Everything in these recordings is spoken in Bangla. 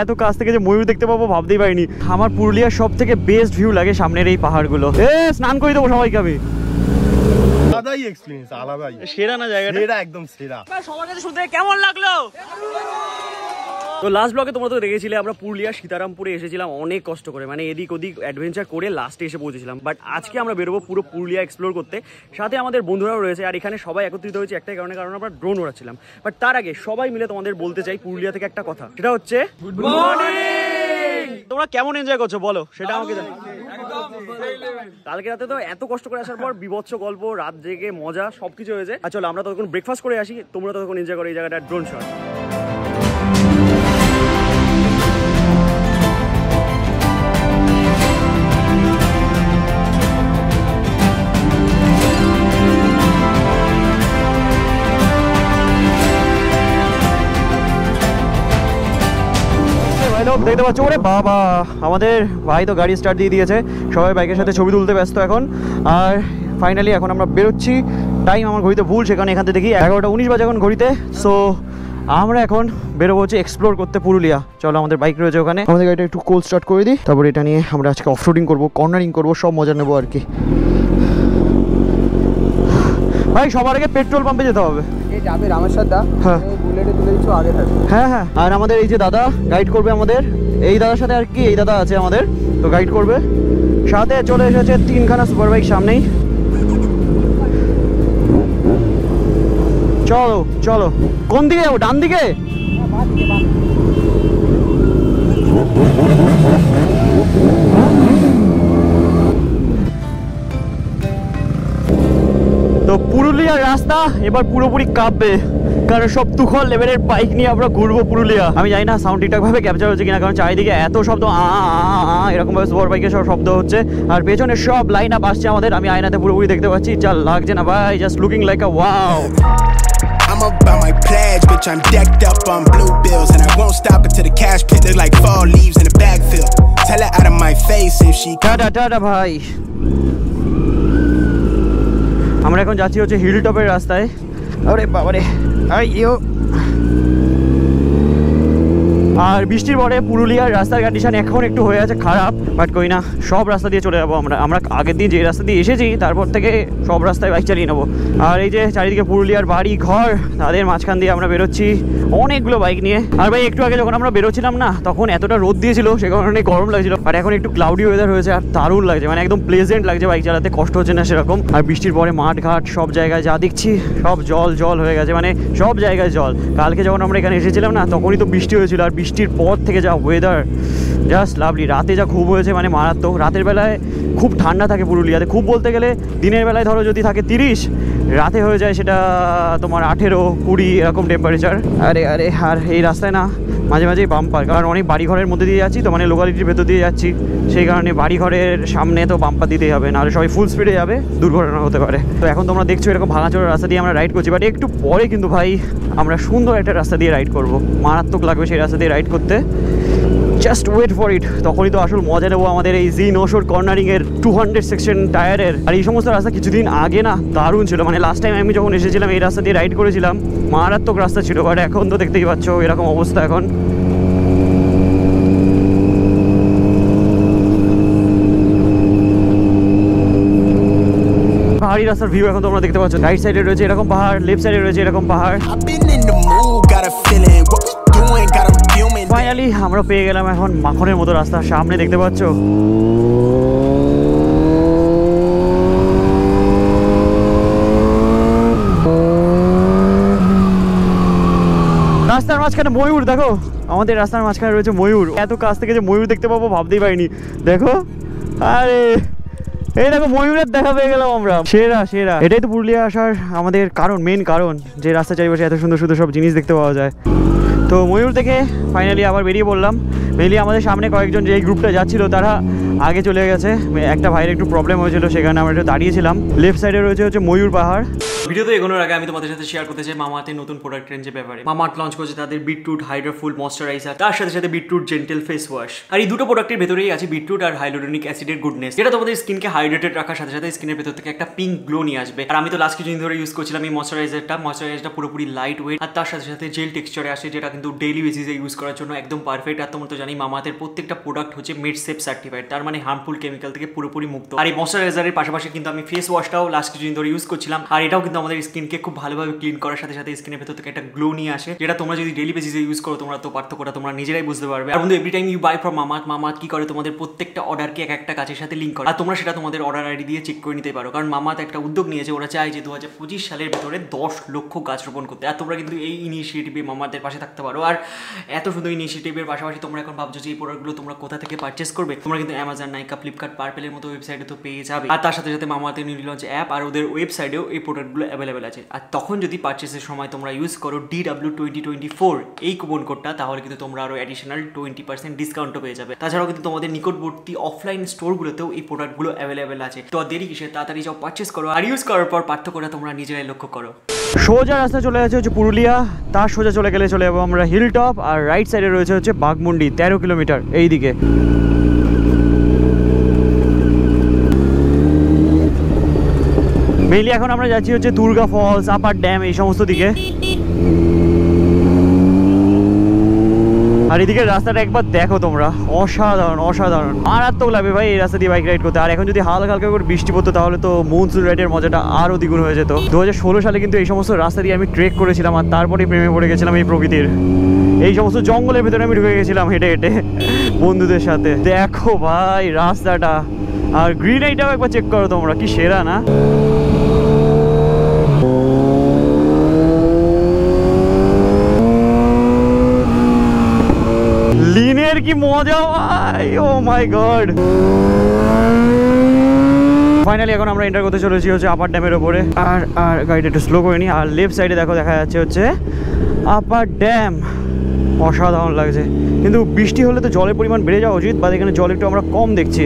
এত কাছ থেকে যে ময়ূর দেখতে পাবো ভাবতেই পারিনি। আমার পুরুলিয়ার সব থেকে বেস্ট ভিউ লাগে সামনের এই পাহাড়গুলো। স্নান করে দেবো সবাইকে আমি। আলাদাই এক্সপেরিয়েন্স, আলাদাই সেরা না জায়গাটা, সেরা একদম সেরা। সবার কাছে শুনতে কেমন লাগলো? তো লাস্ট ব্লগে তোমরা তো দেখেছিলে আমরা পুরুলিয়া সীতারামপুরে এসেছিলাম অনেক কষ্ট করে, মানে এদিক ওদিক অ্যাডভেঞ্চার করে লাস্টে এসে পৌঁছেছিলাম। বাট আজকে আমরা বেরোবো পুরো পুরুলিয়া এক্সপ্লোর করতে, সাথে আমাদের বন্ধুরাও রয়েছে। আর এখানে সবাই একত্রিত হয়েছে একটাই কারণে, কারণ আমরা ড্রোন ওড়াচ্ছিলাম। বাট তার আগে সবাই মিলে তোমাদের বলতে চাই পুরুলিয়া থেকে একটা কথা, সেটা হচ্ছে গুড মর্নিং। তোমরা কেমন এনজয় করছো বলো, সেটা আমাকে জানাও। কালকে রাতে তো এত কষ্ট করে আসার পর বিভৎস গল্প, রাত জেগে মজা সবকিছু হয়েছে। আর চলো আমরা ততক্ষণ ব্রেকফাস্ট করে আসি, তোমরা ততক্ষণ এনজয় করো এই জায়গাটা ড্রোন শট। দেখতে পাচ্ছ ওরে বাবা, আমাদের ভাই তো গাড়ি স্টার্ট দিয়ে দিয়েছে, সবাই বাইকের সাথে ছবি তুলতে ব্যস্ত এখন। আর ফাইনালি এখন আমরা বেরোচ্ছি। টাইম আমার ঘড়িতে ভুল, সেখানে এখান থেকে দেখি 11:19 বাজে এখন ঘড়িতে। সো আমরা এখন বেরোবো হচ্ছে এক্সপ্লোর করতে পুরুলিয়া। চলো আমাদের বাইক রয়েছে ওখানে, আমাদের গাড়িটা একটু কোল্ড স্টার্ট করে দিই, তারপর এটা নিয়ে আমরা আজকে অফরোডিং করবো, কর্নারিং করবো, সব মজা নেবো আর কি। ভাই সবার আগে পেট্রোল পাম্পে যেতে হবে। যাবে রামেশ্বর দা, হ্যাঁ বুলেটে তুলে দিচ্ছ আগে থাকবে। হ্যাঁ হ্যাঁ, আর আমাদের এই যে দাদা গাইড করবে আমাদের, এই দাদার সাথে আর কি, এই দাদা আছে আমাদের তো গাইড করবে। সাথে চলে এসেছে 3খানা সুপার বাইক সামনেই। চলো চলো, কোন দিকে যাবো? ডান দিকে? তো পুরুলিয়ার রাস্তা এবার পুরোপুরি কাঁপবে, কারণ সব তুখল লেভেলের বাইক নিয়ে আমরা ঘুরবো পুরুলিয়া। আমি জানি না সাউন্ড ঠিকঠাক ভাবে ক্যাপচার হচ্ছে কিনা, কারণ চারিদিকে এত শব্দ, এরকম ভাবে সুপার বাইকের সব শব্দ হচ্ছে, আর পেছনে সব লাইন আপ আসছে আমাদের। আমি আয়নাতে পুরোপুরি দেখতে পাচ্ছি, যা লাগছে না ভাই, just looking like a wow. I'm about my pledge, bitch, I'm decked up on blue bills, and I won't stop until the cash pit look like fall leaves in a backfill. Tell her out of my face if she tata tata ভাই। আমরা এখন যাচ্ছি হচ্ছে হিল টপের রাস্তায়। আরে বাবারে, আইও। আর বৃষ্টির পরে পুরুলিয়ার রাস্তার কন্ডিশন এখন একটু হয়ে আছে খারাপ, বাট কই না, সব রাস্তা দিয়ে চলে যাবো আমরা। আমরা আগের দিন যে রাস্তা দিয়ে এসেছি তারপর থেকে সব রাস্তায় বাইক চালিয়ে নেবো। আর এই যে চারিদিকে পুরুলিয়ার বাড়ি ঘর, তাদের মাঝখান দিয়ে আমরা বেরোচ্ছি অনেকগুলো বাইক নিয়ে। আর ভাই একটু আগে যখন আমরা বেরোচ্ছিলাম না, তখন এতটা রোদ দিয়েছিল, সে কারণে গরম লাগছিল। আর এখন একটু ক্লাউডি ওয়েদার হয়েছে, আর দারুণ লাগছে, মানে একদম প্লেজেন্ট লাগছে বাইক চালাতে, কষ্ট হচ্ছে না সেরকম। আর বৃষ্টির পরে মাঠ ঘাট সব জায়গায় যা দেখছি সব জল জল হয়ে গেছে, মানে সব জায়গায় জল। কালকে যখন আমরা এখানে এসেছিলাম না, তখনই তো বৃষ্টি হয়েছিল, আর বৃষ্টির পর থেকে যা ওয়েদার, জাস্ট লাভলি। রাতে যা খুব হয়েছে, মানে মারাত্মক। রাতের বেলায় খুব ঠান্ডা থাকে পুরুলিয়াতে, খুব বলতে গেলে দিনের বেলায় ধরো যদি থাকে 30, রাতে হয়ে যায় সেটা তোমার 18-20 এরকম টেম্পারেচার। আরে আরে, আর এই রাস্তায় না মাঝে মাঝেই বাম্পার, কারণ অনেক বাড়িঘরের মধ্যে দিয়ে যাচ্ছি তো, মানে লোকালিটির ভেতর দিয়ে যাচ্ছি, সেই কারণে বাড়িঘরের সামনে তো বাম্পার দিতেই হবে, নাহলে সবাই ফুল স্পিডে যাবে, দুর্ঘটনা হতে পারে। তো এখন তোমরা দেখছো এরকম ভাঙাচোরা রাস্তা দিয়ে আমরা রাইড করছি, বাট একটু পরে কিন্তু ভাই আমরা সুন্দর একটা রাস্তা দিয়ে রাইড করবো, মারাত্মক লাগবে সেই রাস্তা দিয়ে রাইড করতে। জাস্ট ওয়েট ফর ইট, তখনই তো আসল মজা নেবো আমাদের এই জি900 কর্নারিংয়ের 200 সেকশন টায়ারের। আর এই সমস্ত রাস্তা কিছুদিন আগে না দারুণ ছিল, মানে লাস্ট টাইম আমি যখন এসেছিলাম এই রাস্তা দিয়ে রাইড করেছিলাম, মারাত্মক রাস্তা ছিল। বাট এখন তো দেখতেই পাচ্ছ এরকম অবস্থা এখন। পাহাড়ি রাস্তার ভিউ এখন তোমরা দেখতে পাচ্ছ, রাইট সাইডে রয়েছে এরকম পাহাড়, লেফট সাইডে রয়েছে এরকম পাহাড়। ফাইনালি আমরা পেয়ে গেলাম এখন মাখনের মতো রাস্তা, সামনে দেখতে পাচ্ছ। রাস্তার মাঝখানে ময়ূর দেখো, আমাদের রাস্তার মাঝখানে রয়েছে ময়ূর। এত কাছ থেকে যে ময়ূর দেখতে পাবো ভাবতেই পারিনি। দেখো, আরে এই দেখো ময়ূরের দেখা পেয়ে গেলাম আমরা। সেরা সেরা, এটাই তো পুরুলিয়া আসার আমাদের কারণ, মেন কারণ, যে রাস্তা চারিপাশে এত সুন্দর সুন্দর সব জিনিস দেখতে পাওয়া যায়। তো ময়ূর থেকে ফাইনালি আবার বেরিয়ে পড়লাম। মেনলি আমাদের সামনে কয়েকজন যে এই গ্রুপটা যাচ্ছিল তারা আগে চলে গেছে, একটা ভাইয়ের একটু প্রবলেম হয়েছিল, সেখানে আমরা একটু দাঁড়িয়েছিলাম। লেফট সাইডে রয়েছে হচ্ছে ময়ূর পাহাড়। ভিডিওতে এগোনোর আগে আমি তোমাদের সাথে শেয়ার করতে চাই মামাআর্থের নতুন প্রোডাক্ট রেঞ্জের ব্যাপারে। মামাআর্থ লঞ্চ করেছে তাদের বিটরুট হাইড্রাফুল ময়েশ্চারাইজার, তার সাথে সাথে বিটরুট জেন্টেল ফেস ওয়াশ। আর এই দুটো প্রোডাক্টের ভেতরেই আছে বিটরুট আর হাইলোরনিক অ্যাসিডের গুডনেস, যেটা তোমাদের স্কিনকে হাইড্রেটেড রাখার সাথে সাথে স্কিনের ভেতর থেকে একটা পিঙ্ক গ্লো নিয়ে আসবে। আর আমি তো লাস্ট কিছুদিন ধরে ইউজ করছিলাম এই ময়েশ্চারাইজারটা পুরোপুরি লাইট ওয়েট আর তার সাথে সাথে জেল টেক্সচারে আসে, যেটা কিন্তু ডেইলি বেসিসে ইউজ করার জন্য একদম পারফেক্ট। আর তোমরা তো জানি মামাআর্থের প্রত্যেকটা প্রোডাক্ট হচ্ছে মেডসেফ সার্টিফাইড, তার মানে হার্মফুল কেমিক্যাল থেকে পুরোপুরি মুক্ত। আর এই ময়েশ্চারাইজারের পাশাপাশি কিন্তু আমি ফেস ওয়াশটাও লাস্ট কিছুদিন ধরে ইউজ করছিলাম, আর এটাও কিন্তু আমাদের স্কিনকে খুব ভালোভাবে ক্লিন করার সাথে সাথে স্কিনের ভেতর থেকে একটা গ্লো নিয়ে আসে, যেটা তোমরা যদি ডেইলি বেসিসে ইউজ করো তোমরা তো পার্থক্যটা তোমরা নিজেরাই বুঝতে পারবে। আর বন্ধু, every time you buy from Mamaearth কি করে তোমাদের প্রত্যেকটা অর্ডারকে এক একটা কাজের সাথে লিঙ্ক করে, আর তোমরা সেটা তোমাদের অর্ডার আইডি দিয়ে চেক করে নিতে পারো। কারণ মামাআর্থ একটা উদ্যোগ নিয়েছে, ওরা চায় যে 2025 সালের ভেতরে 10 লক্ষ গাছ রোপণ করতে। আর তোমরা কিন্তু এই ইনিশিয়েটিভে মামাআর্থের পাশে থাকতে পারো। আর এত সুন্দর ইনিশিয়েটিভের পাশাপাশি তোমরা এখন ভাবছো যে এই প্রোডাক্টগুলো তোমরা কোথা থেকে পারচেস করবে, তোমরা কিন্তু অ্যামাজন, নাইকা, ফ্লিপকার্ট, পার্পেলের মতো ওয়েবসাইটে তো পেয়ে যাবে। আর তার সাথে সাথে মামাআর্থের নিউ লঞ্চ অ্যাপ আর ওদের ওয়েবসাইটেও এই প্রোডাক্টগুলো অ্যাভেলেবেল আছে। আর তখন যদি পারচেসের সময় তোমরা ইউজ করো DW2024 এই কুপন কোডটা, তাহলে কিন্তু তোমরা আরো অ্যাডিশনাল 20% ডিসকাউন্টও পেয়ে যাবে। তাছাড়াও কিন্তু তোমাদের নিকটবর্তী অফলাইন স্টোরগুলোতেও এই প্রোডাক্টগুলো অ্যাভেলেবেল আছে। তো দেরি কিসে, তাড়াতাড়ি যাও পারচেস করো, আর ইউজ করার পর পার্থক্যটা তোমরা নিজেরাই লক্ষ্য করো। সোজা রাস্তা চলে যাচ্ছে হচ্ছে পুরুলিয়া, তার সোজা চলে গেলে চলে যাবো আমরা হিল টপ, আর রাইট সাইডে রয়েছে হচ্ছে বাঘমুন্ডি 13 কিলোমিটার এই দিকে। মেইনলি এখন আমরা যাচ্ছি হচ্ছে দুর্গা ফলস, আপার ড্যাম, এই সমস্ত দিকে। আর এদিকে রাস্তাটা একবার দেখো তোমরা, অসাধারণ অসাধারণ, মারাত্মক লাগবে ভাই এই রাস্তা দিয়ে বাইক রাইড করতে। আর এখন যদি হালকা হালকা করে বৃষ্টি পড়তো তাহলে তো মনসুন রাইডের মজাটা আরও দ্বিগুণ হয়ে যেত। 2016 সালে কিন্তু এই সমস্ত রাস্তা দিয়ে আমি ট্রেক করেছিলাম, আর তারপরেই প্রেমে পড়ে গেছিলাম এই প্রকৃতির। এই সমস্ত জঙ্গলের ভেতরে আমি ঢুকে গেছিলাম হেঁটে হেঁটে বন্ধুদের সাথে। দেখো ভাই রাস্তাটা, আর গ্রিন আইটাও একবার চেক করো তোমরা, কি সেরা না? লিনের কি মজা ভাই, ও মাই গড। ফাইনালি এখন আমরা এন্টার করতে চলেছি হচ্ছে আপার ড্যামের ওপরে। আর গাড়িটা একটু স্লো করে নিই। আর লেফট সাইডে দেখো দেখা যাচ্ছে হচ্ছে আপার ড্যাম, অসাধারণ লাগছে। কিন্তু বৃষ্টি হলে তো জলের পরিমাণ বেড়ে যাওয়া উচিত, বা এখানে জল একটু আমরা কম দেখছি।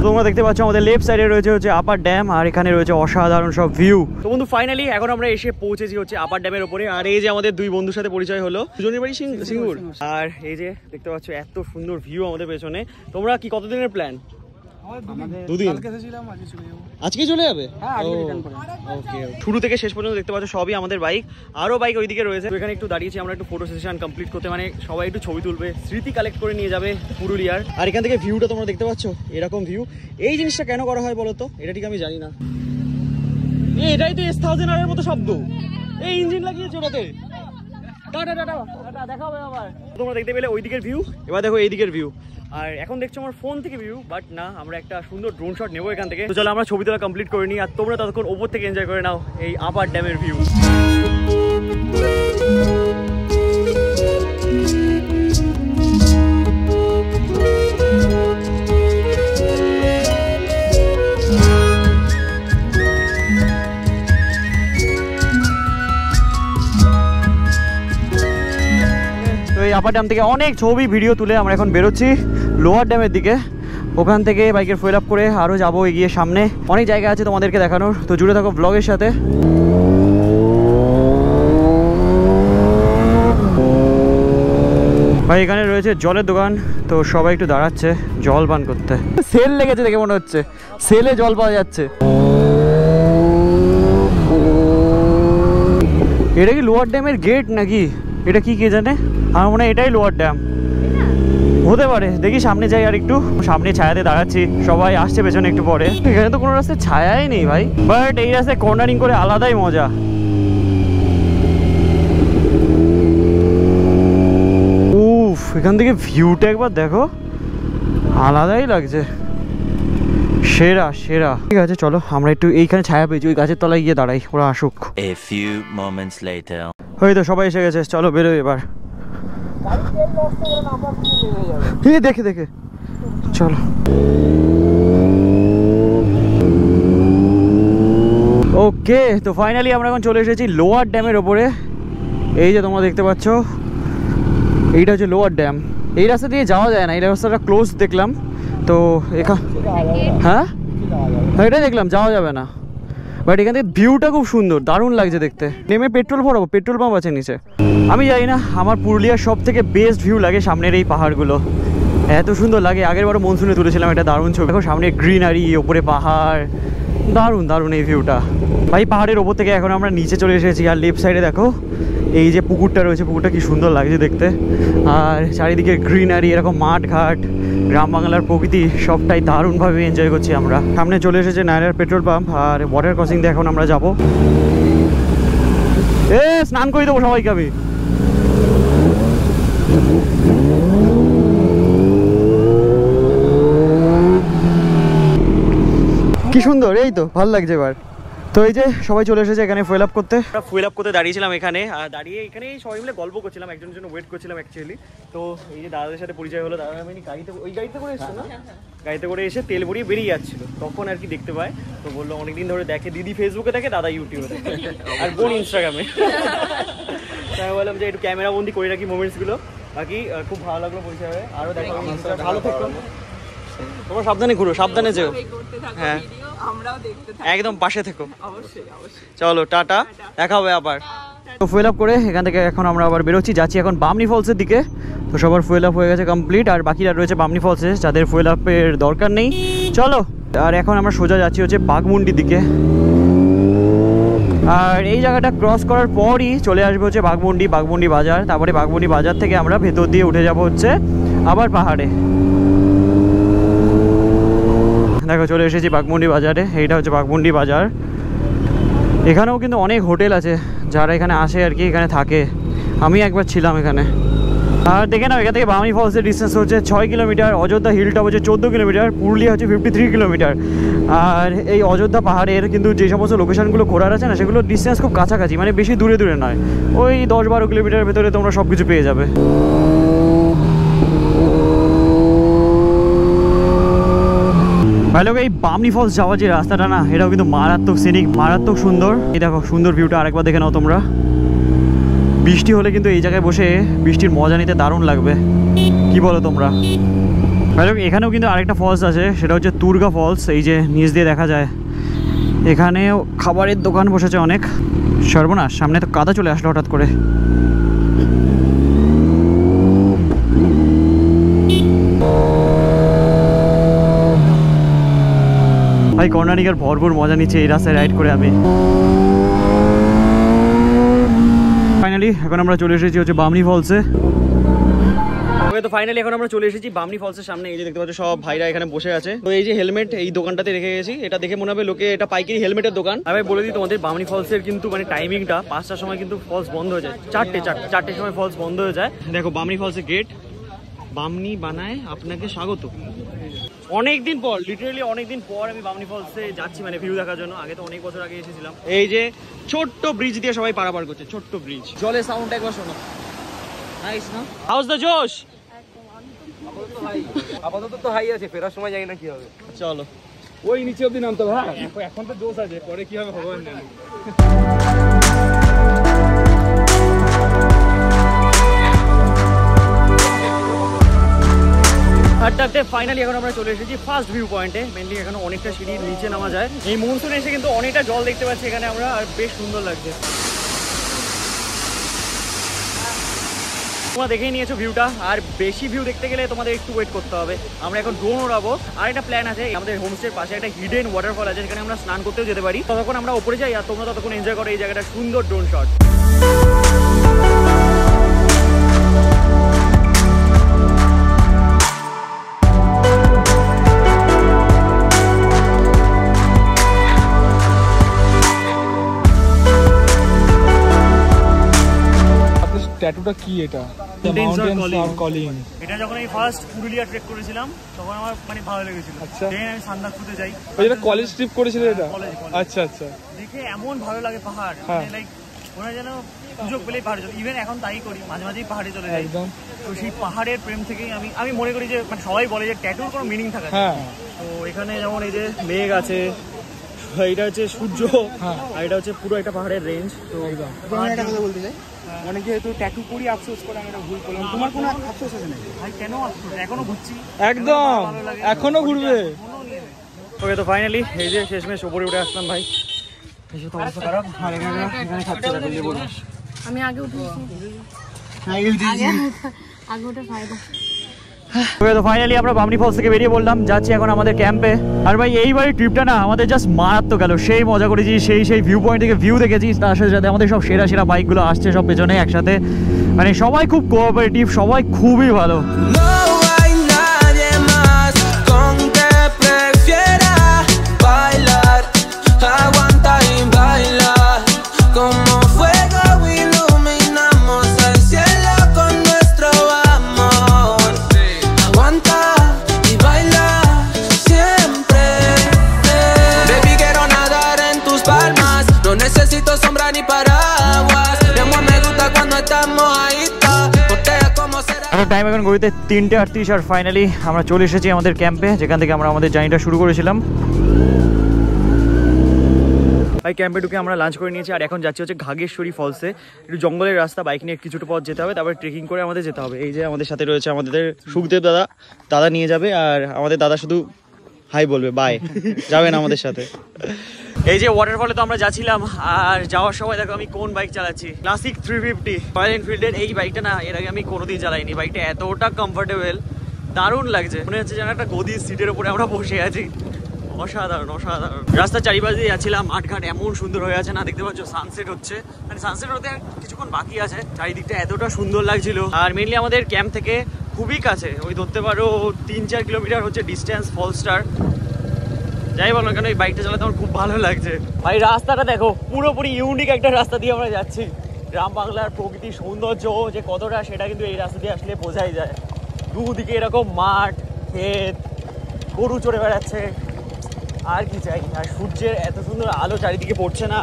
তোমরা দেখতে পাচ্ছ আমাদের লেফট সাইডে রয়েছে হচ্ছে আপার ড্যাম, আর এখানে রয়েছে অসাধারণ সব ভিউ। তো বন্ধু ফাইনালি এখন আমরা এসে পৌঁছেছি হচ্ছে আপার ড্যামের ওপরে। আর এই যে আমাদের দুই বন্ধুর সাথে পরিচয় হলো, দুজনের বাড়ি সিঙ্গুর। আর এই যে দেখতে পাচ্ছ এত সুন্দর ভিউ আমাদের পেছনে। তোমরা কি কতদিনের প্ল্যান? দুদিন। আজকে চলে যাবে? ওকে। শুরু থেকে শেষ পর্যন্ত দেখতে পাচ্ছ সবই আমাদের বাইক, আরো বাইক ওইদিকে রয়েছে। তো এখানে একটু দাঁড়িয়েছি আমরা একটু ফটো সেশন কমপ্লিট করতে, মানে সবাই একটু ছবি তুলবে, স্মৃতি কালেক্ট করে নিয়ে যাবে পুরুলিয়ার। আর এখান থেকে ভিউটা তোমরা দেখতে পাচ্ছ এরকম ভিউ। এই জিনিসটা কেন করা হয় বলো তো, এটা ঠিক আমি জানি না। এটাই তো S1000R এর মতো শব্দ, এই ইঞ্জিন লাগিয়েছে ওটাতে। দেখা হবে আবার। তোমরা দেখতে পেলে ওই দিকের ভিউ, এবার দেখো এই দিকের ভিউ। আর এখন দেখছো আমার ফোন থেকে ভিউ, বাট না, আমরা একটা সুন্দর ড্রোন শট নেবো এখান থেকে। তো চলো আমরা ছবি তোলা কমপ্লিট করে নিই, আর তোমরা ততক্ষণ ওপর থেকে এনজয় করে নাও এই আপার ড্যামের ভিউ। আপার ড্যাম থেকে অনেক ছবি ভিডিও তুলে আমরা এখন বেরোচ্ছি লোয়ার ড্যামের দিকে। ওখান থেকে বাইকের ফুয়েল আপ করে আরও যাবো এগিয়ে সামনে, অনেক জায়গা আছে তোমাদেরকে দেখানোর। তো জুড়ে থাকো ব্লগের সাথে। ভাই এখানে রয়েছে জলের দোকান, তো সবাই একটু দাঁড়াচ্ছে জল পান করতে। সেল লেগেছে দেখে মনে হচ্ছে, সেলে জল পাওয়া যাচ্ছে। এটা কি লোয়ার ড্যামের গেট নাকি? এটা কি কে জানে, আমার মনে হয় এটাই লোয়ার ড্যাম হতে পারে। দেখি সামনে যাই, আর একটু সামনে ছায়াতে দাঁড়াচ্ছি, সবাই আসছে পেছনে একটু পরে। এখানে তো কোনো রাস্তায় ছায়াই নেই ভাই, বাট এই রাস্তায় কর্নারিং করে আলাদাই মজা। উফ, এখান থেকে ভিউটা একবার দেখো, আলাদাই লাগছে, সেরা সেরা। ঠিক আছে চলো আমরা একটু এইখানে ছায়া পেয়েছি, ওই গাছের তলায় গিয়ে দাঁড়াই, ওরা আসুক। A few moments later. ওই তো সবাই এসে গেছে, চলো বেরোই এবার। দেখে দেখে চলো। ওকে, তো ফাইনালি আমরা এখন চলে এসেছি লোয়ার ড্যামের ওপরে। এই যে তোমরা দেখতে পাচ্ছ, এইটা হচ্ছে লোয়ার ড্যাম। এই রাস্তা দিয়ে যাওয়া যায় না, এই রাস্তাটা ক্লোজ দেখলাম। তো এখানে হ্যাঁ এটাই দেখলাম, যাওয়া যাবে না, বাট এখান থেকে ভিউটা খুব সুন্দর, দারুণ লাগছে দেখতে। নেমে পেট্রোল ভরাবো, পেট্রোল পাম্প আছে নিচে। আমি জানি না, আমার পুরুলিয়ার সব থেকে বেস্ট ভিউ লাগে সামনের এই পাহাড়গুলো, এত সুন্দর লাগে। আগের বারও মনসুনে তুলেছিলাম একটা দারুণ ছবি। দেখো সামনে গ্রিনারি, ওপরে পাহাড়, দারুণ দারুণ এই ভিউটা। ভাই পাহাড়ের ওপর থেকে এখন আমরা নিচে চলে এসেছি, আর লেফট সাইডে দেখো এই যে পুকুরটা রয়েছে, পুকুরটা কি সুন্দর লাগছে দেখতে। আর চারিদিকে গ্রিনারি, এরকম মাঠ ঘাট, গ্রাম বাংলার প্রকৃতি, সবটাই দারুণভাবে এনজয় করছি আমরা। সামনে চলে এসেছে নায়রার পেট্রোল পাম্প, আর ওয়াটার ক্রসিং দিয়ে এখন আমরা যাবো। স্নান করে দেবো সবাইকে আমি। কি সুন্দর, এই তো ভালো লাগছে এবার। তো এই যে সবাই চলে এসেছে এখানে ফুয়েল আপ করতে। আমরা ফুয়েল আপ করতে দাঁড়িয়েছিলাম এখানে, আর দাঁড়িয়ে এখানেই সবাই মিলে গল্প করছিলাম, একজনের জন্য ওয়েট করছিলাম অ্যাকচুয়ালি। তো এই যে দাদাদের সাথে পরিচয় হলো, দাদা আমি গাড়িতে, ওই গাড়িতে করে এসছো না? গাড়িতে করে এসে তেল ভরিয়ে বেরিয়ে যাচ্ছিল, তখন আর কি দেখতে পায়। তো বললো অনেকদিন ধরে দেখে, দিদি ফেসবুকে দেখে, দাদা ইউটিউবে দেখে, আর বোন ইনস্টাগ্রামে। তাই বললাম যে একটু ক্যামেরা বন্দি করে রাখি মোমেন্টসগুলো। বাকি খুব ভালো লাগলো পরিচয় হয়ে, আরও দেখো। ভালো থেকো, তোমরা সাবধানে ঘুরো, সাবধানে যেও। হ্যাঁ একদম পাশে থেকো। চলো টাটা, দেখা হবে আবার। তো ফুয়েল আপ করে এখান থেকে এখন আমরা আবার বেরোচ্ছি, যাচ্ছি এখন বামনি ফলসের দিকে। তো সবার ফুয়েল আপ হয়ে গেছে কমপ্লিট, আর বাকিরা রয়েছে বামনি ফলসে, যাদের ফুয়েল আপের দরকার নেই। চলো, আর এখন আমরা সোজা যাচ্ছি হচ্ছে বাঘমুন্ডির দিকে। আর এই জায়গাটা ক্রস করার পরই চলে আসবে হচ্ছে বাঘমুন্ডি, বাঘমুন্ডি বাজার। তারপরে বাঘমুন্ডি বাজার থেকে আমরা ভেতর দিয়ে উঠে যাব হচ্ছে আবার পাহাড়ে। দেখো চলে এসেছি বাঘমুন্ডি বাজারে, এইটা হচ্ছে বাঘমুন্ডি বাজার। এখানেও কিন্তু অনেক হোটেল আছে, যারা এখানে আসে আর কি, এখানে থাকে। আমি একবার ছিলাম এখানে। আর দেখে নাও, এখান থেকে বামনি ফলসের ডিস্টেন্স হচ্ছে 6 কিলোমিটার, অযোধ্যা হিল টপ হচ্ছে 14 কিলোমিটার, পুরুলিয়া হচ্ছে 53 কিলোমিটার। আর এই অযোধ্যা পাহাড়ের কিন্তু যে সমস্ত লোকেশনগুলো ঘোরার আছে না, সেগুলো ডিস্টেন্স খুব কাছাকাছি, মানে বেশি দূরে দূরে নয়, ওই 10-12 কিলোমিটার ভেতরে তোমরা সব কিছু পেয়ে যাবে। ভাই লোক, এই বামনি ফলস যাওয়ার যে রাস্তাটা না, এটাও কিন্তু মারাত্মক সিনিক, মারাত্মক সুন্দর। এই দেখো সুন্দর ভিউটা, আরেকবার দেখে নাও তোমরা। বৃষ্টি হলে কিন্তু এই জায়গায় বসে বৃষ্টির মজা নিতে দারুণ লাগবে, কি বলো তোমরা? ভাই লোক, এখানেও কিন্তু আরেকটা ফলস আছে, সেটা হচ্ছে তুর্গা ফলস। এই যে নিচ দিয়ে দেখা যায়, এখানেও খাবারের দোকান বসেছে অনেক। সর্বনাশ, সামনে তো কাদা চলে আসলো হঠাৎ করে। ভাই কর্ণাটকের ভরপুর মজা নিচ্ছে এই রাস্তায় রাইড করে আমি। ফাইনালি এখন আমরা চলে এসেছি হচ্ছে বামনি ফলসে। ওকে, তো ফাইনালি এখন আমরা চলে এসেছি বামনি ফলসের সামনে। এই যে দেখতে পাচ্ছ সব ভাইরা এখানে বসে আছে। তো এই যে হেলমেট এই দোকানটাতে রেখে গেছি, এটা দেখে মনে হবে লোকে এটা পাইকারি হেলমেটের দোকান। আমি বলে দিই তোমাদের, বামনি ফলসের কিন্তু মানে টাইমিংটা 5টার সময় কিন্তু ফলস বন্ধ হয়ে যায়, চারটের সময় ফলস বন্ধ হয়ে যায়। দেখো বামনি ফলসের গেট, বামনি বানায় আপনাকে স্বাগত। অনেকদিন পর, লিটারালি অনেকদিন পর আমি বামনি ফলসে যাচ্ছি, মানে ভিউ দেখার জন্য। আগে তো অনেক বছর আগে এসেছিলাম। এই যে ছোট্ট ব্রিজ দিয়ে সবাই পারাপার করছে, ছোট্ট ব্রিজ। জলের সাউন্ড একবার শোনো, নাইস না? হাউস দ্য জোশ। আপাতত তো হাই আছে, ফেরার সময় জানি না কি হবে। চলো ওই নিচে অব্দি নামতে হবে। হ্যাঁ এখন তো জোশ আছে, পরে কি হবে ভগবান জানে। হাঁটতে ফাইনালি এখন আমরা চলে এসেছি ফার্স্ট ভিউ পয়েন্টে। মেনলি এখানে অনেকটা সিঁড়ির নিচে নামা যায়। এই মনসুনে এসে কিন্তু অনেকটা জল দেখতে পাচ্ছি এখানে আমরা, আর বেশ সুন্দর লাগছে। তোমরা দেখেই নিয়েছো ভিউটা, আর বেশি ভিউ দেখতে গেলে তোমাদের একটু ওয়েট করতে হবে। আমরা এখন ড্রোন ওড়াবো। আর একটা প্ল্যান আছে, আমাদের হোমস্টের পাশে একটা হিডেন ওয়াটারফল আছে, সেখানে আমরা স্নান করতেও যেতে পারি। ততক্ষণ আমরা উপরে যাই, আর তোমরা ততক্ষণ এনজয় করো এই জায়গাটা সুন্দর ড্রোন শট। ট্যাটুটা কি এটা? কলিং। এটা যখন আমি ফার্স্ট পুরুলিয়া ট্রেক করেছিলাম তখন আমার মানে ভালো লেগেছিল। আচ্ছা, আমি সান্দাকফুতে যাই। এটা কলেজ ট্রিপ করেছিল এটা? আচ্ছা আচ্ছা। দেখে এমন ভালো লাগে পাহাড়, মানে লাইক ওরা যেন সুযোগ পেলেই পাহাড়ে চলে। ইভেন এখন তাই করি, মাঝে মাঝেই পাহাড়ে চলে যাই। একদম। তো সেই পাহাড়ের প্রেম থেকেই আমি মনে করি যে মানে সবাই বলে যে ট্যাটুর কোনো মিনিং থাকে। হ্যাঁ। তো এখানে যেমন এই যে মেঘ আছে, এটা হচ্ছে সূর্য, আর এটা হচ্ছে পুরো একটা পাহাড়ের রেঞ্জ। তো একটা কথা বলতে চাই, অনেকে হয়তো ট্যাটু করি আফসোস করে, আমি এটা ভুল করলাম। তোমার কোনো আফসোস আছে নাকি? ভাই কেন আফসোস, এখনো ঘুরছি। একদম, এখনো ঘুরবে। ওকে, তো ফাইনালি এই যে শেষমেশ উপরে উঠে আসলাম ভাই। এসে তো অবস্থা খারাপ, আর এখানে খাচ্ছে না বললে বলো। আমি আগে উঠেছি, আগে উঠে ফায়দা। ওকে, তো ফাইনালি আমরা বামনি ফলস থেকে বেরিয়ে বললাম, যাচ্ছি এখন আমাদের ক্যাম্পে। আর ভাই এইবারের ট্রিপটা না আমাদের জাস্ট মারাত্মক গেল, সেই মজা করেছি, সেই ভিউ পয়েন্ট থেকে ভিউ দেখেছি, তার সাথে সাথে আমাদের সব সেরা বাইকগুলো আসছে সব পেছনে একসাথে, মানে সবাই খুব কোঅপারেটিভ, সবাই খুবই ভালো। টাইম এখন ঘড়িতে 3:38 আর ফাইনালি আমরা চলে এসেছি আমাদের ক্যাম্পে, যেখান থেকে আমরা আমাদের জার্নিটা শুরু করেছিলাম। ভাই ক্যাম্পে ঢুকে আমরা লাঞ্চ করে নিয়েছি, আর এখন যাচ্ছি হচ্ছে ঘাগেশ্বরী ফলসে। একটু জঙ্গলের রাস্তা, বাইক নিয়ে কিছুটা পথ যেতে হবে, তারপরে ট্রেকিং করে আমাদের যেতে হবে। এই যে আমাদের সাথে রয়েছে আমাদের সুখদেব দাদা নিয়ে যাবে, আর আমাদের দাদা শুধু হাই বলবে, বাই, যাবেন আমাদের সাথে। এই যে ওয়াটারফলে তো আমরা যাচ্ছিলাম, আর যাওয়ার সময় দেখো আমি কোন বাইক চালাচ্ছি, ক্লাসিক 350 রয়্যাল এনফিল্ডের। এই বাইকটা না এর আগে আমি কোনোদিন চালাইনি, বাইকটা এতটা কমফোর্টেবল, দারুণ লাগছে, মনে হচ্ছে যেন একটা গদির সিটের উপরে আমরা বসে আছি। অসাধারণ। রাস্তার চারিপাশ দিয়ে যাচ্ছিলাম, মাঠঘাট এমন সুন্দর হয়ে আছে না, দেখতে পাচ্ছ সানসেট হচ্ছে, মানে সানসেট হতে কিছুক্ষণ বাকি আছে। চারিদিকটা এতটা সুন্দর লাগছিল, আর মেনলি আমাদের ক্যাম্প থেকে খুবই কাছে, ওই ধরতে পারো 3-4 কিলোমিটার হচ্ছে ডিস্টেন্স ফলস্টার। যাই বলো কেন, এই বাইকটা চালাতে আমার খুব ভালো লাগছে। ভাই রাস্তাটা দেখো, পুরোপুরি ইউনিক একটা রাস্তা দিয়ে আমরা যাচ্ছি। গ্রাম বাংলার প্রকৃতির সৌন্দর্য যে কতটা, সেটা কিন্তু এই রাস্তা দিয়ে আসলে বোঝাই যায়। দুদিকে এরকম মাঠ, ক্ষেত, গরু চড়ে বেড়াচ্ছে, আর কি চাই। আর সূর্যের এত সুন্দর আলো চারিদিকে পড়ছে না।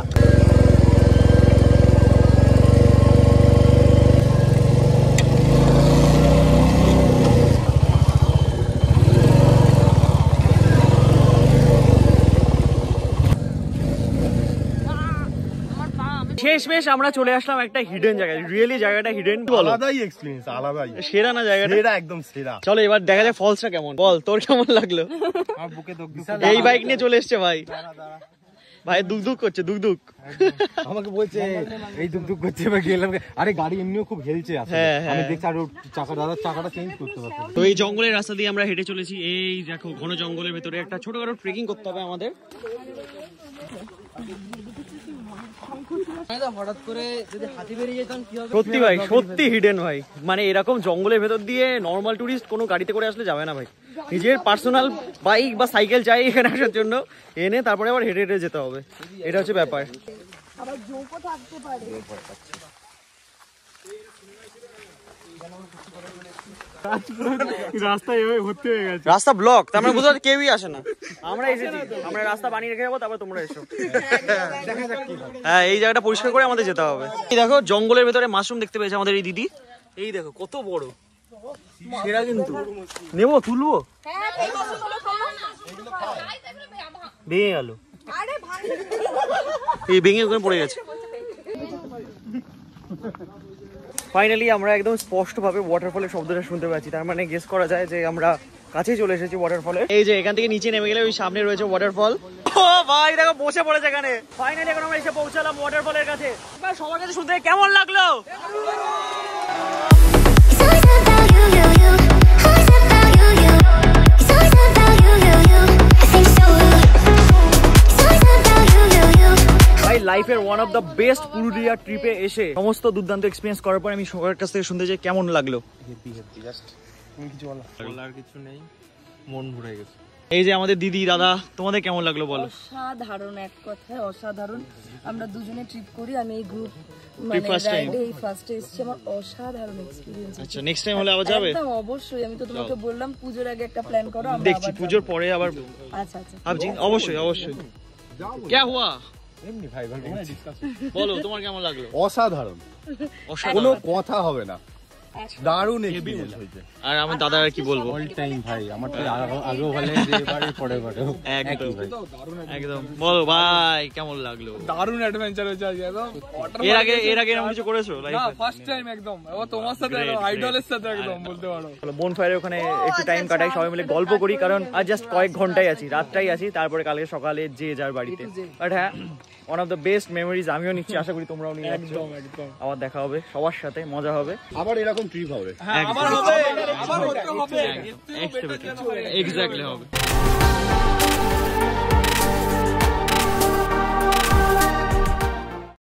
শেষমেশ আমরা চলে আসলাম একটা হিডেন জায়গায়, রিয়েলি জায়গাটা হিডেন। আলাদাই এক্সপেরিয়েন্স, আলাদাই সেরা না জায়গাটা? সেরা, একদম সেরা। চলো এবার দেখা যায় ফলসটা কেমন। বল তোর কেমন লাগলো? আমার বুকে এই বাইক নিয়ে চলে এসছে ভাই, ভাই দুক করছে, দুক। আমাকে বলছে এই দুক করছে, এবার গেলাম, আরে গাড়ি এমনিও খুব হেলছে আছে, আমি দেখছি আর চাকাটা চেঞ্জ করতে পারছি। তো এই জঙ্গলের রাস্তা দিয়ে আমরা হেঁটে চলেছি, এই দেখো ঘন জঙ্গলের ভেতরে একটা ছোটখাটো ট্রেকিং করতে হবে আমাদের। হঠাৎ করে যদি হাতি বেরিয়ে যেতাম কি হবে? সত্যি ভাই, সত্যি হিডেন ভাই, মানে এরকম জঙ্গলের ভেতর দিয়ে নর্মাল টুরিস্ট কোনো গাড়িতে করে আসলে যাবে না ভাই, নিজের পার্সোনাল বাইক বা সাইকেল চাই এখানে আসার জন্য, এনে তারপরে আবার হেঁটে হেঁটে যেতে হবে, এটা হচ্ছে ব্যাপার। রাস্তা ব্লক, তার মানে বুঝতে কেউই আসে না। আমরা এসেছি, আমরা রাস্তা বানিয়ে রেখে যাবো, তারপর তোমরা এসো। হ্যাঁ, এই জায়গাটা পরিষ্কার করে আমাদের যেতে হবে। এই দেখো জঙ্গলের ভেতরে মাশরুম দেখতে পেয়েছে আমাদের এই দিদি, এই দেখো কত বড়, সেরা কিন্তু। নেবো, তুলবো, ভেঙে গেল, এই ভেঙে ওখানে পড়ে গেছে। ফাইনালি আমরা একদম স্পষ্টভাবে ওয়াটারফলের শব্দটা শুনতে পাচ্ছি, তার মানে গেস করা যায় যে আমরা কাছেই চলে এসেছি ওয়াটারফলে। এই যে এখান থেকে নিচে নেমে গেলে ওই সামনে রয়েছে ওয়াটারফল। ও ভাই দেখো বসে পড়েছে এখানে। ফাইনালি এখন আমরা এসে পৌঁছালাম ওয়াটারফলের কাছে। এবার সবার কাছে শুনতে কেমন লাগলো? লাইফের one of the best Purulia ট্রিপে এসে সমস্ত দুর্দান্ত এক্সপিরিয়েন্স করার পর আমি সবার কাছ থেকে শুনতে চাই কেমন লাগলো। বলার কিছু নেই, মন ভরে গেছে। এই যে আমাদের দিদি দাদা, তোমাদের কেমন লাগলো বলো? অসাধারণ, এক কথায় অসাধারণ। আমরা দুজনে ট্রিপ করি, আমি এই গ্রুপ ফার্স্ট টাইম এসেছি, আমার অসাধারণ এক্সপিরিয়েন্স। আচ্ছা, নেক্সট টাইম হলে আবার যাবে? একদম অবশ্যই, আমি তো তোমাকে বললাম পুজোর আগে একটা প্ল্যান করো, আমরা দেখছি পুজোর পরে আবার। আচ্ছা ভাবছি অবশ্যই। क्या हुआ? এমনি ভাই বলো তোমার কেমন লাগলো? অসাধারণ, কোনো কথা হবে না। দারুণ এক্সপিরিয়েন্স হয়েছে। আর আমার দাদার আর কি বলবো, অল টাইম ভাই, আমার তো আগেও ভালো এবারে পরে পরে একদম একদম। বলো ভাই কেমন লাগলো? দারুণ অ্যাডভেঞ্চার হয়েছে আজকে একদম। এর আগে এরকম কিছু করেছো না, লাইফে? ফার্স্ট টাইম একদম। এবার তোমার সাথে আইডলের সাথে একদম বলতে পারো। বোন ফায়ারের ওখানে একটু টাইম কাটাই, সবাই মিলে গল্প করি, কারণ আর জাস্ট কয়েক ঘন্টাই আছি, রাতটাই আছি, তারপরে কালকে সকালে যে যার বাড়িতে। বাট হ্যাঁ, one of the best memories আমিও নিচ্ছি, আশা করি তোমরাও নিয়ে যাচ্ছ। একদম একদম। আবার দেখা হবে সবার সাথে, মজা হবে। আবার এরকম ট্রিপ হবে। হ্যাঁ, আবার হবে, আবার হতে হবে। এক্স্যাক্টলি হবে।